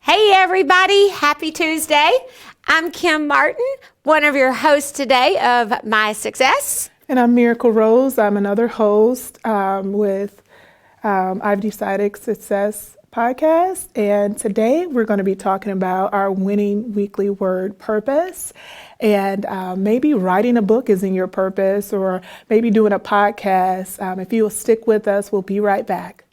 Hey everybody, happy Tuesday. I'm Kim Martin, one of your hosts today of My Success. And I'm Miracle Roese. I'm another host with I've Decided Success podcast. And today we're going to be talking about our winning weekly word purpose. And maybe writing a book is in your purpose, or maybe doing a podcast. If you will stick with us, we'll be right back.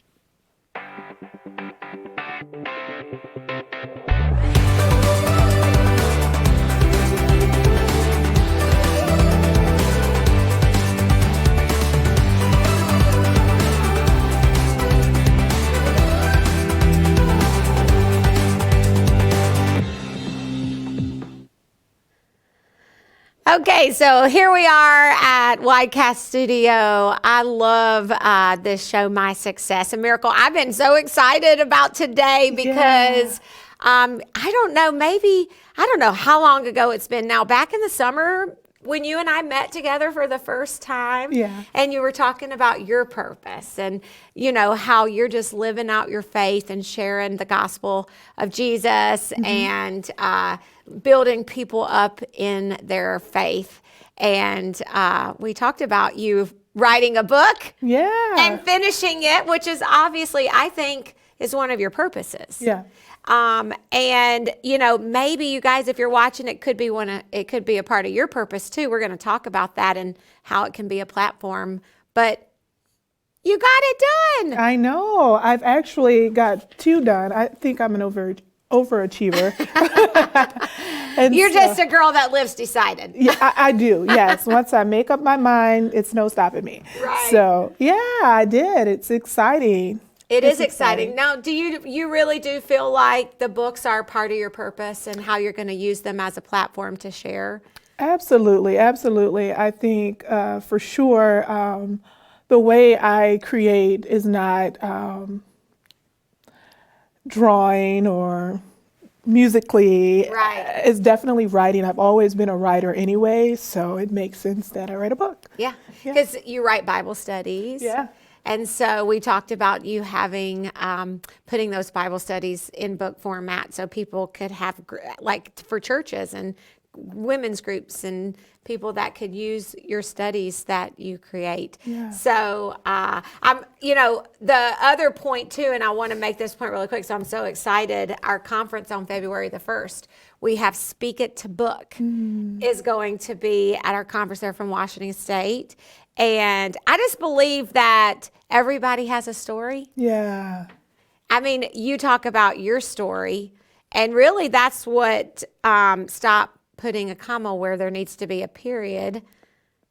Okay, so here we are at Widecast Studio. I love this show, My Success and Miracle. I've been so excited about today because I don't know how long ago it's been now. Back in the summer when you and I met together for the first time, and you were talking about your purpose and, you know, how you're just living out your faith and sharing the gospel of Jesus and building people up in their faith. And we talked about you writing a book and finishing it, which is obviously, I think, is one of your purposes. And you know, maybe you guys, if you're watching, it could be a part of your purpose too. We're going to talk about that and how it can be a platform, but you got it done. I know. I've actually got 2 done. I think I'm an overachiever. And you're just a girl that lives decided. Yeah, I do. Yes. Once I make up my mind, it's no stopping me. Right. So yeah, I did. It's exciting. It is exciting. Now, do you really do feel like the books are part of your purpose and how you're going to use them as a platform to share? Absolutely. Absolutely. I think for sure the way I create is not drawing or musically. Right. It's definitely writing. I've always been a writer anyway, so it makes sense that I write a book. Yeah, because you write Bible studies. Yeah. And so we talked about you having, putting those Bible studies in book format so people could have, like for churches and women's groups and people that could use your studies that you create. Yeah. So the other point too, and I want to make this point really quick, so I'm so excited, our conference on February the 1st, we have Speak It to Book is going to be at our conference there from Washington State. And I just believe that everybody has a story. Yeah. I mean, you talk about your story, and really that's what stop putting a comma where there needs to be a period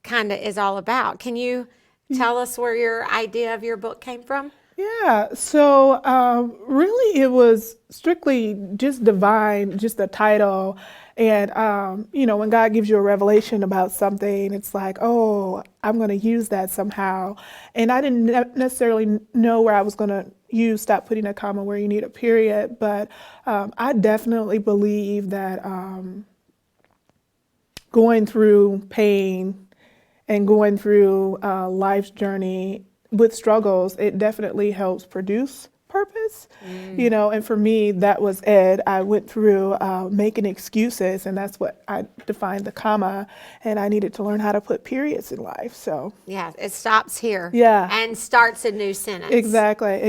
kind of is all about. Can you tell us where your idea of your book came from? Yeah, so really it was strictly just divine, just the title. And, when God gives you a revelation about something, it's like, oh, I'm going to use that somehow. And I didn't necessarily know where I was going to use stop putting a comma where you need a period. But I definitely believe that going through pain and going through life's journey with struggles, it definitely helps produce purpose, and for me, that was it. I went through making excuses, and that's what I defined the comma, and I needed to learn how to put periods in life. So yeah, it stops here and starts a new sentence. Exactly.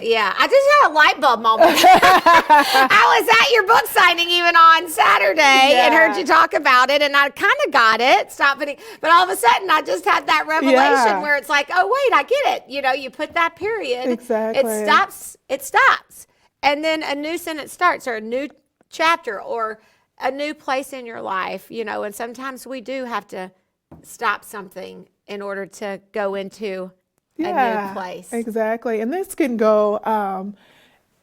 Yeah, I just had a light bulb moment. I was at your book signing even on Saturday and heard you talk about it, and I kind of got it. But all of a sudden, I just had that revelation where it's like, oh wait, I get it. You put that period. Exactly. It stops. And then a new sentence starts, or a new chapter, or a new place in your life, and sometimes we do have to stop something in order to go into a new place. Exactly. And this can go,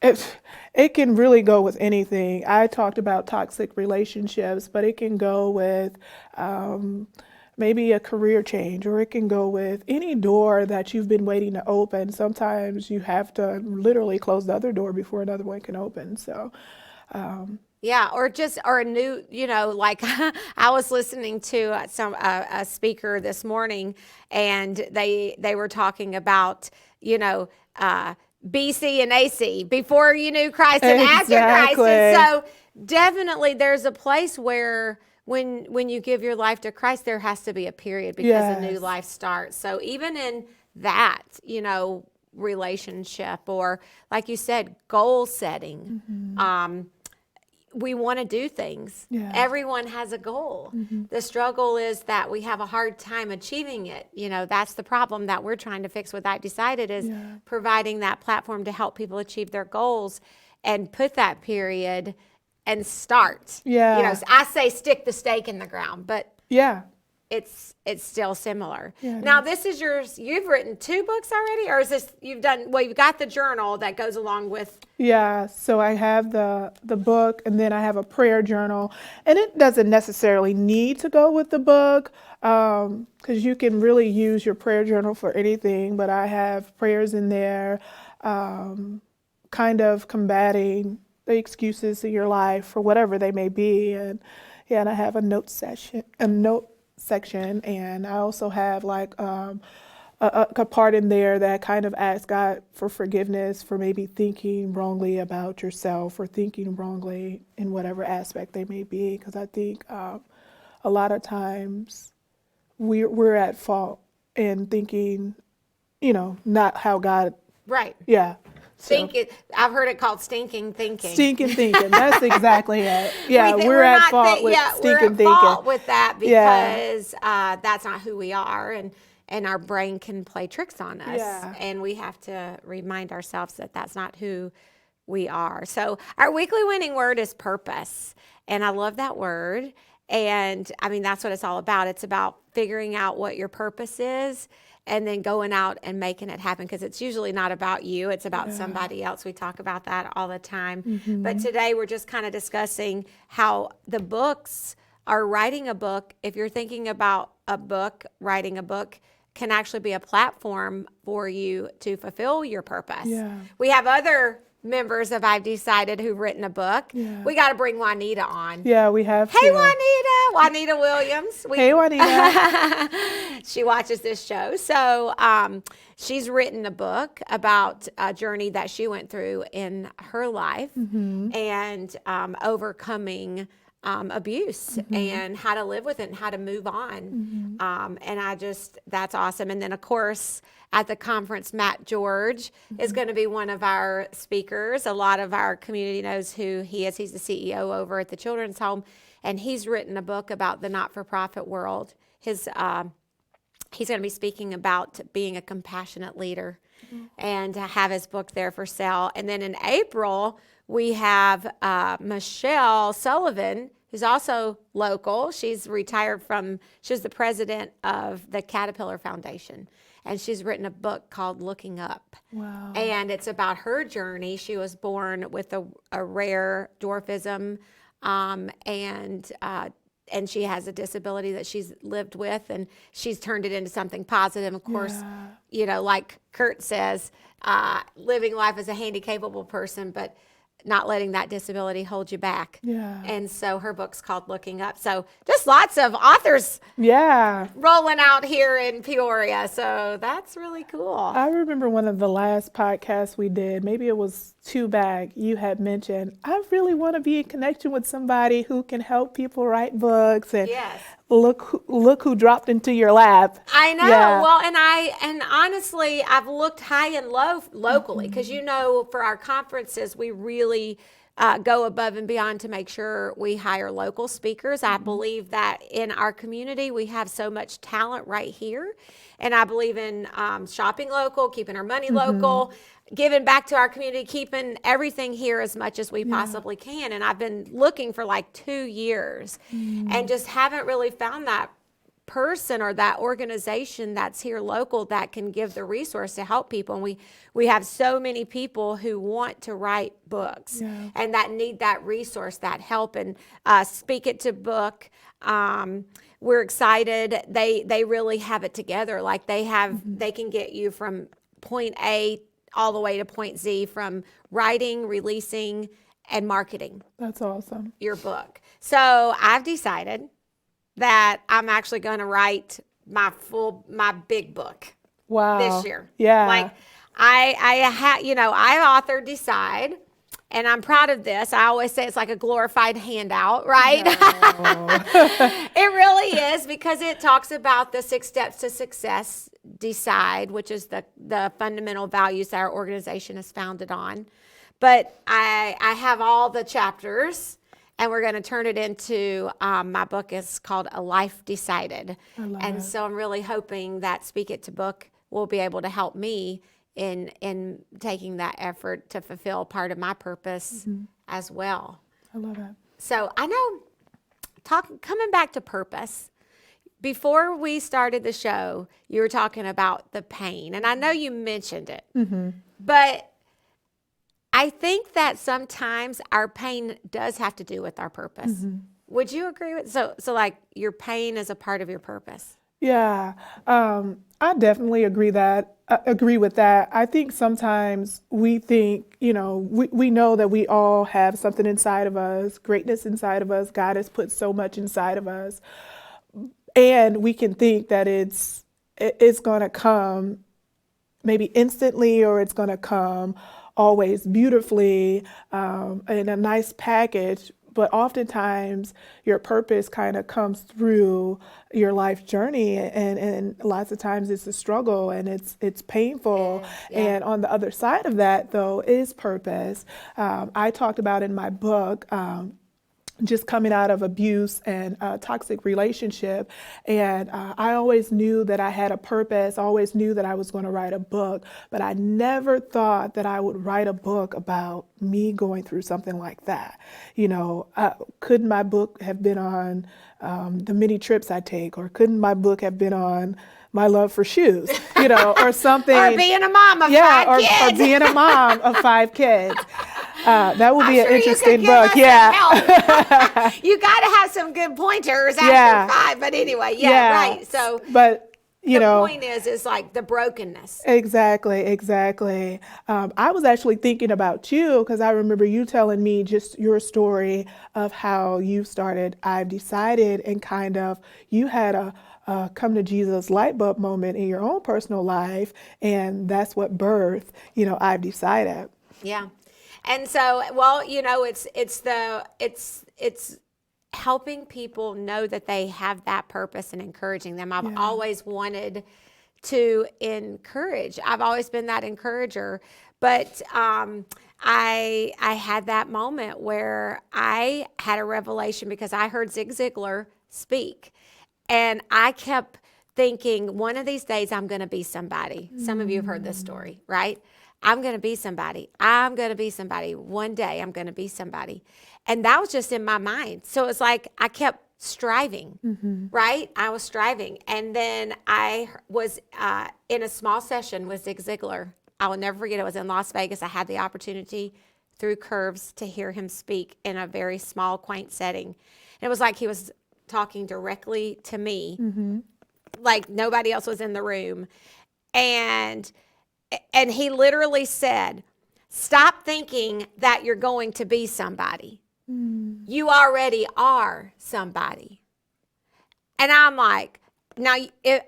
it can really go with anything. I talked about toxic relationships, but it can go with maybe a career change, or it can go with any door that you've been waiting to open. Sometimes you have to literally close the other door before another one can open. So, or a new, like I was listening to a speaker this morning, and they were talking about, BC and AC, before you knew Christ and after Christ. And so definitely there's a place where when you give your life to Christ, there has to be a period because a new life starts. So even in that, relationship, or like you said, goal setting, we want to do things. Everyone has a goal. The struggle is that we have a hard time achieving it. That's the problem that we're trying to fix. What I've decided is providing that platform to help people achieve their goals and put that period and start. I say stick the stake in the ground, but it's still similar. Now this is yours. You've written 2 books already, or is this you've got the journal that goes along with? So I have the book, and then I have a prayer journal, and it doesn't necessarily need to go with the book, because you can really use your prayer journal for anything, but I have prayers in there, kind of combating the excuses in your life for whatever they may be, and I have a note section, and I also have like a part in there that kind of asks God for forgiveness for maybe thinking wrongly about yourself or thinking wrongly in whatever aspect they may be, because I think a lot of times we're at fault in thinking, not how God. Right. Yeah. I've heard it called stinking thinking. Stinking thinking. That's exactly it. Yeah, we're at fault with stinking thinking. We're at fault with that because that's not who we are, and our brain can play tricks on us. And we have to remind ourselves that that's not who we are. So our weekly winning word is purpose. And I love that word. And I mean, that's what it's all about. It's about figuring out what your purpose is and then going out and making it happen, because it's usually not about you. It's about somebody else. We talk about that all the time. But today we're just kind of discussing how the books are writing a book. If you're thinking about a book, writing a book can actually be a platform for you to fulfill your purpose. We have other members of I've Decided who've written a book. We got to bring Juanita on. We have Hey, Juanita Williams. Hey, Juanita. She watches this show. So she's written a book about a journey that she went through in her life and overcoming abuse and how to live with it and how to move on. And that's awesome. And then, of course, at the conference, Matt George is going to be one of our speakers. A lot of our community knows who he is. He's the CEO over at the Children's Home, and he's written a book about the not-for-profit world. He's going to be speaking about being a compassionate leader and to have his book there for sale. And then in April, we have Michelle Sullivan, who's also local. She's retired she was the president of the Caterpillar Foundation. And she's written a book called Looking Up. Wow. And it's about her journey. She was born with a rare dwarfism, and she has a disability that she's lived with, and she's turned it into something positive. Of course, like Kurt says, living life as a handy-capable person, but not letting that disability hold you back. And so her book's called Looking Up. So just lots of authors rolling out here in Peoria. So that's really cool. I remember one of the last podcasts we did, maybe it was 2 back, you had mentioned, I really want to be in connection with somebody who can help people write books. And look who dropped into your lap. I know. Well, and honestly, I've looked high and low locally, because for our conferences, we really go above and beyond to make sure we hire local speakers. I believe that in our community, we have so much talent right here. And I believe in shopping local, keeping our money local, giving back to our community, keeping everything here as much as we possibly can. And I've been looking for like 2 years and just haven't really found that person or that organization that's here local that can give the resource to help people. And we have so many people who want to write books and that need that resource, that help, and Speak It to Book. We're excited. They really have it together. Like they can get you from point A all the way to point Z, from writing, releasing, and marketing. That's awesome. Your book. So I've decided that I'm actually going to write my big book this year. Yeah. I authored Decide, and I'm proud of this. I always say it's like a glorified handout, right? It really is, because it talks about the 6 steps to success, Decide, which is the fundamental values that our organization is founded on. But I have all the chapters, and we're going to turn it into, my book is called A Life Decided. And so I'm really hoping that Speak It to Book will be able to help me in taking that effort to fulfill part of my purpose as well. I love it. So I know, coming back to purpose, before we started the show, you were talking about the pain, and I know you mentioned it, but I think that sometimes our pain does have to do with our purpose. Would you agree with, so like your pain is a part of your purpose? Yeah, I definitely agree with that. I think sometimes we think, we know that we all have something inside of us, greatness inside of us. God has put so much inside of us, and we can think that it's going to come maybe instantly, or it's going to come always beautifully in a nice package. But oftentimes your purpose kind of comes through your life journey, and lots of times it's a struggle, and it's painful. And on the other side of that, though, is purpose. I talked about in my book just coming out of abuse and a toxic relationship. And I always knew that I had a purpose, always knew that I was going to write a book, but I never thought that I would write a book about me going through something like that. Couldn't my book have been on the many trips I take, or couldn't my book have been on my love for shoes, or something? Or being a mom of 5 kids. Or being a mom of 5 kids. That would be an interesting book. You got to have some good pointers after 5. But anyway, right. So, but the point is like the brokenness. Exactly. I was actually thinking about you, because I remember you telling me just your story of how you started I've Decided, and kind of you had a come to Jesus light bulb moment in your own personal life, and that's what birthed, I've Decided. Yeah. And so, well, it's helping people know that they have that purpose and encouraging them. I've always wanted to encourage. I've always been that encourager, but I had that moment where I had a revelation, because I heard Zig Ziglar speak, and I kept thinking, one of these days I'm going to be somebody. Some of you have heard this story, right? I'm going to be somebody. I'm going to be somebody. One day I'm going to be somebody. And that was just in my mind. So it's like I kept striving, right? I was striving. And then I was in a small session with Zig Ziglar. I will never forget, it was in Las Vegas. I had the opportunity through Curves to hear him speak in a very small, quaint setting. And it was like he was talking directly to me, like nobody else was in the room. And he literally said, stop thinking that you're going to be somebody. You already are somebody. And I'm like, now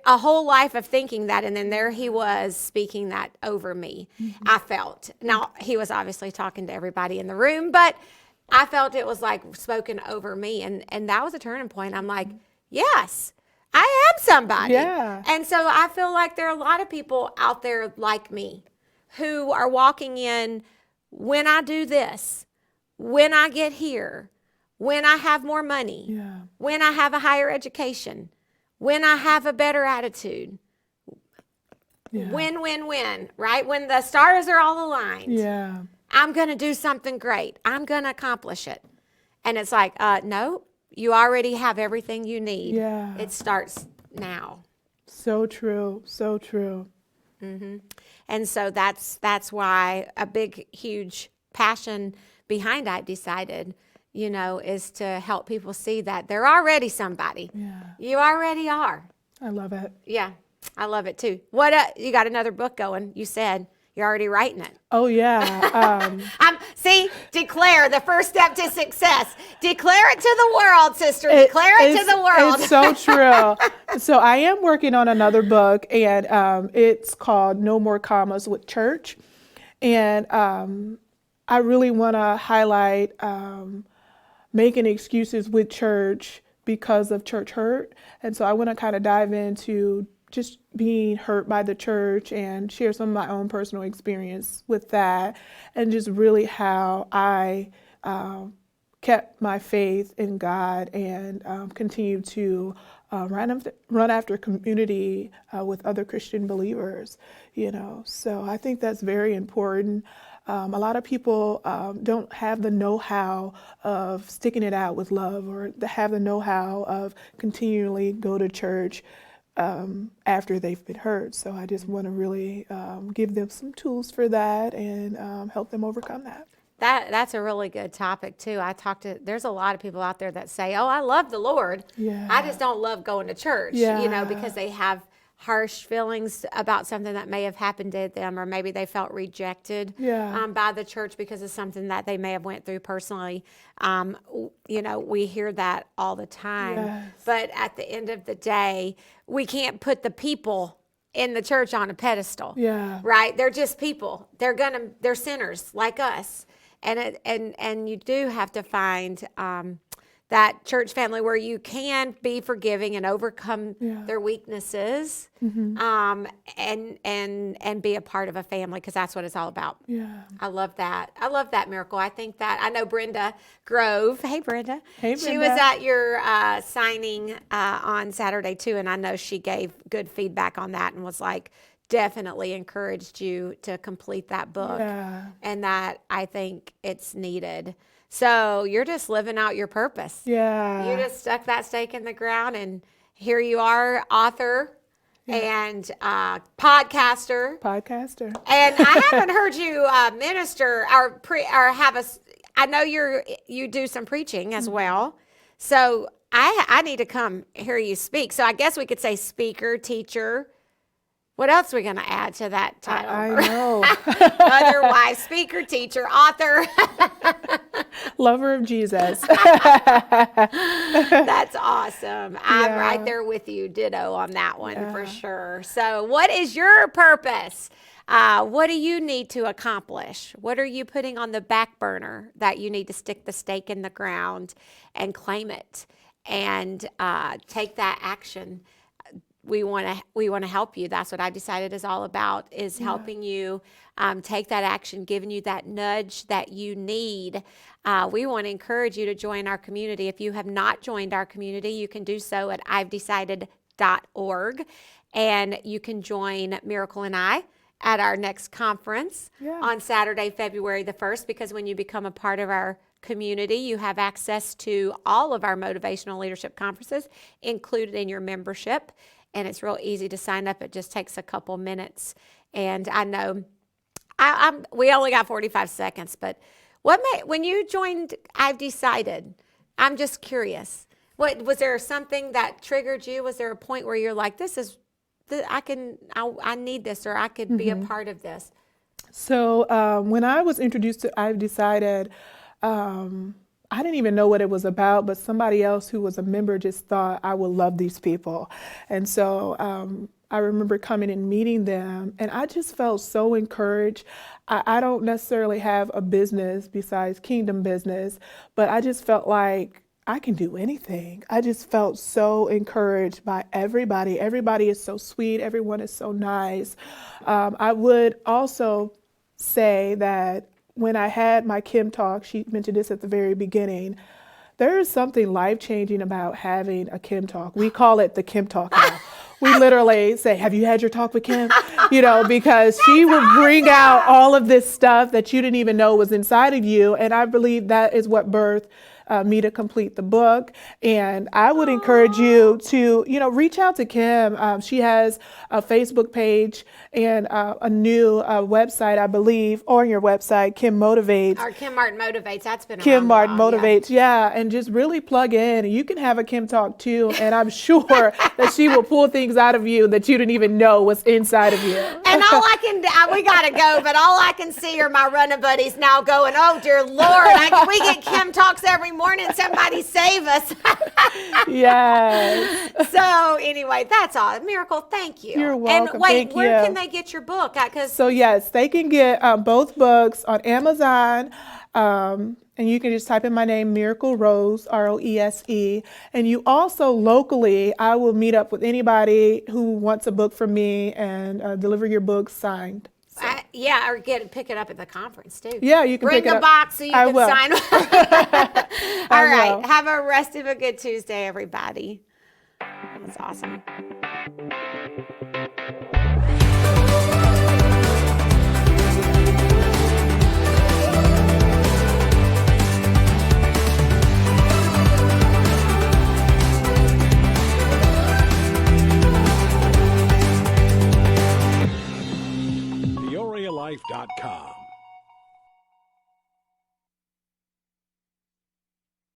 a whole life of thinking that, and then there he was speaking that over me. I felt, now he was obviously talking to everybody in the room, but I felt it was like spoken over me. And that was a turning point. I'm like, yes, I am somebody. Yeah. And so I feel like there are a lot of people out there like me who are walking in, when I do this, when I get here, when I have more money, when I have a higher education, when I have a better attitude, win, right? When the stars are all aligned, I'm going to do something great. I'm going to accomplish it. And it's like, no, you already have everything you need. It starts now. So true. So true. And so that's why a big, huge passion behind I've Decided, is to help people see that they're already somebody. You already are. I love it. Yeah, I love it too. What you got another book going? You said You're already writing it. Oh, yeah. See, declare the first step to success. Declare it to the world, sister. Declare it to the world. It's so true. So I am working on another book, and it's called No More Commas with Church. And I really want to highlight making excuses with church because of church hurt. And so I want to kind of dive into just being hurt by the church and share some of my own personal experience with that, and just really how I kept my faith in God and continue to run after community with other Christian believers, So I think that's very important. A lot of people don't have the know-how of sticking it out with love, or have the know-how of continually go to church after they've been hurt. So I just want to really give them some tools for that and help them overcome that. That's a really good topic too. There's a lot of people out there that say, "Oh, I love the Lord. Yeah. I just don't love going to church." Yeah. Because they have harsh feelings about something that may have happened to them, or maybe they felt rejected by the church because of something that they may have went through personally. We hear that all the time. Yes. But at the end of the day, we can't put the people in the church on a pedestal. Yeah. Right? They're just people. They're sinners like us. And you do have to find that church family where you can be forgiving and overcome their weaknesses, and be a part of a family, because that's what it's all about. Yeah. I love that. I love that, Miracle. I think that I know Brenda Grove. Hey, Brenda. Hey, She Brenda. was at your signing on Saturday too, and I know she gave good feedback on that and was like, definitely encouraged you to complete that book. Yeah. And that I think it's needed. So you're just living out your purpose. Yeah. You just stuck that stake in the ground, and here you are, author and podcaster. And I haven't heard you minister or have I know you do some preaching as well. So I need to come hear you speak. So I guess we could say speaker, teacher. What else are we going to add to that title? I know. Mother, wife, speaker, teacher, author. Lover of Jesus. That's awesome. I'm right there with you. Ditto on that one for sure. So what is your purpose? What do you need to accomplish? What are you putting on the back burner that you need to stick the stake in the ground and claim it and take that action? We want to help you. That's what I decided is all about, is helping you take that action, giving you that nudge that you need. We want to encourage you to join our community. If you have not joined our community, you can do so at ivedecided.org, and you can join Miracle and I at our next conference on Saturday, February the 1st, because when you become a part of our community, you have access to all of our motivational leadership conferences included in your membership. And it's real easy to sign up. It just takes a couple minutes. And I know we only got 45 seconds, but when you joined I've Decided, I'm just curious. Was there something that triggered you? Was there a point where you're like, I need this, or I could be a part of this? So when I was introduced to I've Decided, I didn't even know what it was about, but somebody else who was a member just thought I would love these people. And so I remember coming and meeting them, and I just felt so encouraged. I don't necessarily have a business besides Kingdom Business, but I just felt like I can do anything. I just felt so encouraged by everybody. Everybody is so sweet. Everyone is so nice. I would also say that when I had my Kim talk, she mentioned this at the very beginning, there is something life-changing about having a Kim talk. We call it the Kim talk now. We literally say, have you had your talk with Kim? Because she would bring out all of this stuff that you didn't even know was inside of you. And I believe that is what birthed me to complete the book. And I would encourage you to, reach out to Kim. She has a Facebook page and a new website, I believe, on your website, Kim Motivates. Or Kim Martin Motivates. That's been Kim around Martin a while, Motivates, yeah, and just really plug in. You can have a Kim talk too, and I'm sure that she will pull things out of you that you didn't even know was inside of you. And all I can, we gotta go, but all I can see are my running buddies now going, oh dear Lord, we get Kim talks every morning, somebody save us. Yes. So anyway, that's all. Miracle, thank you. You're welcome. And wait, Thank where you. can they get your book? So yes, they can get both books on Amazon. And you can just type in my name, Miracle Roese, Roese. And you also locally, I will meet up with anybody who wants a book from me and deliver your book signed. So. Yeah, or pick it up at the conference too. Yeah, you can bring pick it a up. box so you I can will. sign. All right, will. have a rest of a good Tuesday, everybody. That's awesome.